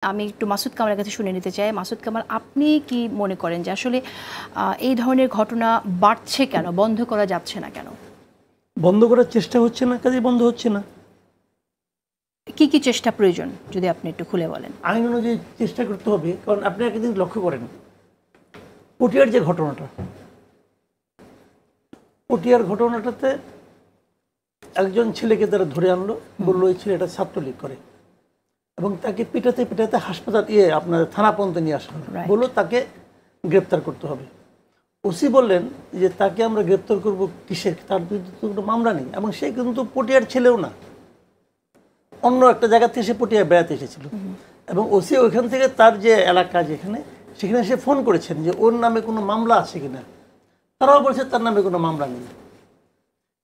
আমি একটু মাসুদ কামালের কাছে শুনে নিতে চাই। মাসুদ কামাল, আপনি কি মনে করেন যে আসলে এই ধরনের ঘটনা বাড়ছে কেন, বন্ধ করা যাচ্ছে না কেন? বন্ধ করার চেষ্টা হচ্ছে না, কাজে বন্ধ হচ্ছে না। কি কি চেষ্টা প্রয়োজন যদি আপনি একটু খুলে বলেন। আইন অনুযায়ী চেষ্টা করতে হবে, কারণ আপনি একটা জিনিস লক্ষ্য করেন, পটিয়ার যে ঘটনাটা, পটিয়ার ঘটনাটাতে একজন ছেলেকে তারা ধরে আনলো, বললো এই ছেলেটা ছাত্রলীগ করে, এবং তাকে পিটাতে পিটাতে হাসপাতাল আপনার থানা পর্যন্ত নিয়ে আসা হলো, বললো তাকে গ্রেপ্তার করতে হবে। ওসি বললেন যে তাকে আমরা গ্রেপ্তার করবো কিসের, তার বিরুদ্ধে তো কোনো মামলা নেই, এবং সে কিন্তু পটিয়ার ছেলেও না, অন্য একটা জায়গা থেকে সে পটিয়া বেড়াতে এসেছিল। এবং ওসি ওইখান থেকে তার যে এলাকা যেখানে, সেখানে সে ফোন করেছেন যে ওর নামে কোনো মামলা আছে কিনা। তারাও বলছে তার নামে কোনো মামলা নেই।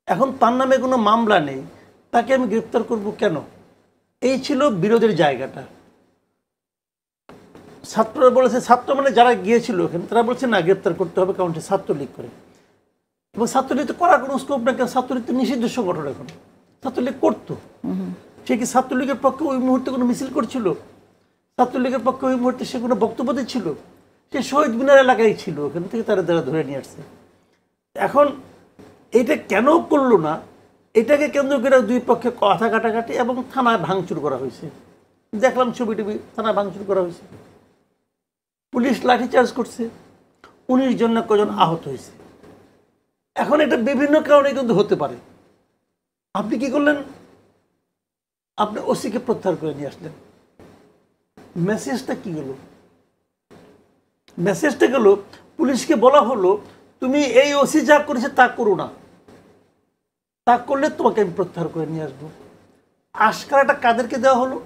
এখন তার নামে কোনো মামলা নেই, তাকে আমি গ্রেপ্তার করব কেন? এই ছিল বিরোধের জায়গাটা। ছাত্ররা বলেছে, ছাত্র মানে যারা গিয়েছিল ওখানে তারা বলছে না, গ্রেপ্তার করতে হবে, কারণ সে ছাত্রলীগ করে। এবং ছাত্রলীগ তো করার কোনো স্কোপ না, কারণ ছাত্রলীগ তো নিষিদ্ধ সংগঠন। এখন ছাত্রলীগ করতো, সে কি ছাত্রলীগের পক্ষে ওই মুহূর্তে কোনো মিছিল করছিল? ছাত্রলীগের পক্ষে ওই মুহূর্তে সে কোনো বক্তব্য দিচ্ছিল? সে শহীদ মিনার এলাকায় ছিল, ওখান থেকে তারা ধরে নিয়ে আসছে। এখন এটা কেন করলো না, এটাকে কেন্দ্র করে দুই পক্ষে কথা কাটাকাটি এবং থানায় ভাঙচুর করা হয়েছে। দেখলাম ছবি টবি, থানায় ভাঙচুর করা হয়েছে, পুলিশ লাঠিচার্জ করছে, 19 জন না কজন আহত হয়েছে। এখন এটা বিভিন্ন কারণে কিন্তু হতে পারে। আপনি কি করলেন? আপনি ওসিকে প্রত্যাহার করে নিয়ে আসলেন। মেসেজটা কি গেল? মেসেজটা গেল, পুলিশকে বলা হলো তুমি এই ওসি যা করেছে তা করো না, তা করলে তোমাকে আমি প্রত্যাহার করে নিয়ে আসবো। আশকারাটা কাদেরকে দেওয়া হলো?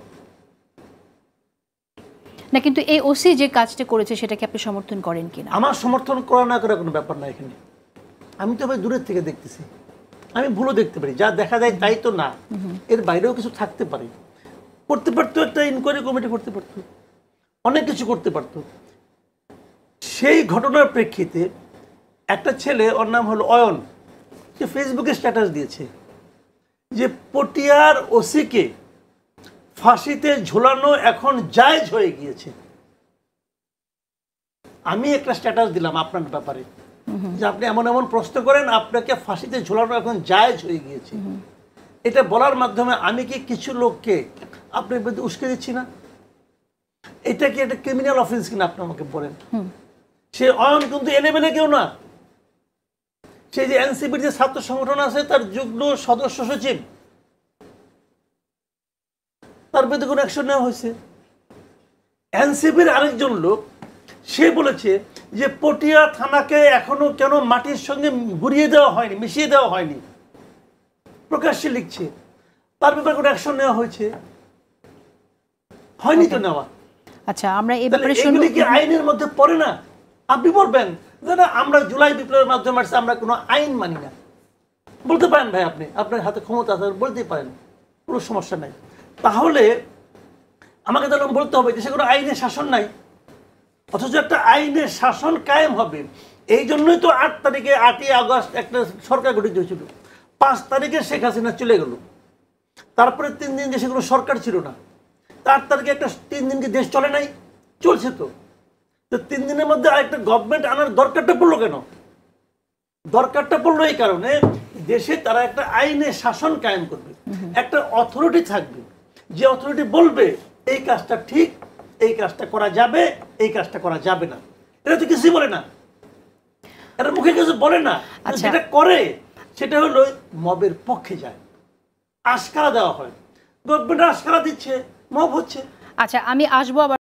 না, কিন্তু এই ওসি যে কাজটা করেছে সেটাকে আপনি সমর্থন করেন কিনা? আমার সমর্থন করা না করা কোনো ব্যাপার না এখানে। আমি তো ভাই দূরের থেকে দেখতেছি, আমি ভুলও দেখতে পারি, যা দেখা যায় তাই তো না, এর বাইরেও কিছু থাকতে পারে। করতে পারতো, একটা ইনকোয়ারি কমিটি করতে পারতো, অনেক কিছু করতে পারতো। সেই ঘটনার প্রেক্ষিতে একটা ছেলে, ওর নাম হলো অয়ন, সে ফেসবুকে স্ট্যাটাস দিয়েছে যে পটিয়ার ওসিকে ফাঁসিতে ঝোলানো এখন জায়েজ হয়ে গিয়েছে। আমি একটা স্ট্যাটাস দিলাম আপনার ব্যাপারে যে আপনি এমন এমন প্রশ্ন করেন, আপনাকে ফাঁসিতে ঝোলানো এখন জায়েজ হয়ে গিয়েছে। এটা বলার মাধ্যমে আমি কি কিছু লোককে আপনার বিরুদ্ধে উস্কে দিচ্ছি না? এটা কি একটা ক্রিমিনাল অফেন্স কিনা আপনি আমাকে বলেন। সে অয়ন কিন্তু এলেবেলে কেউ না, সেই যে এনসিপির যে ছাত্র সংগঠন আছে তার যুগ্ম সদস্য সচিব, তার বিরুদ্ধে কোনো অ্যাকশন নেওয়া হয়েছে। এনসিপির আরেকজন লোক, সে বলেছে যে পটিয়া থানাকে এখনো কেন মাটির সঙ্গে ঘুরিয়ে দেওয়া হয়নি, মিশিয়ে দেওয়া হয়নি, প্রকাশ্যে লিখছে। তার ব্যাপারে কোনো অ্যাকশন নেওয়া হয়েছে? হয়নি তো নেওয়া। আচ্ছা, আমরা এই ব্যাপারে এগুলি কি আইনের মধ্যে পড়ে না? আপনি বলবেন যে না, আমরা জুলাই বিপ্লবের মাধ্যমে আসছে, আমরা কোনো আইন মানি না। বলতে পারেন ভাই, আপনি আপনার হাতে ক্ষমতা আছে, বলতেই পারেন, কোনো সমস্যা নাই। তাহলে আমাকে তাহলে বলতে হবে যে সে কোনো আইনের শাসন নাই। অথচ একটা আইনের শাসন কায়েম হবে, এই জন্যই তো 8 তারিখে 8ই আগস্ট একটা সরকার গঠিত হয়েছিল। 5 তারিখে শেখ হাসিনা চলে গেল, তারপরে 3 দিন দেশে কোনো সরকার ছিল না। 8 তারিখে একটা 3 দিন কি দেশ চলে নাই? চলছে তো। 3 দিনের মধ্যে আরেকটা গভর্নমেন্ট আনার দরকারটা পড়লো কেন? দরকারটা পড়লো এই কারণে, দেশে তারা একটা আইনের শাসন কায়েম করবে, একটা অথরিটি থাকবে, যে অথরিটি বলবে এই কাজটা ঠিক, এই কাজটা করা যাবে, এই কাজটা করা যাবে না। এটা তো কিছুই বলে না, এটা মুখে কিছু বলে না। যেটা করে সেটা হলো মবের পক্ষে যায়, আশকারা দেওয়া হয়। গভর্নমেন্ট আশকারা দিচ্ছে, মব হচ্ছে। আচ্ছা, আমি আসবো আবার।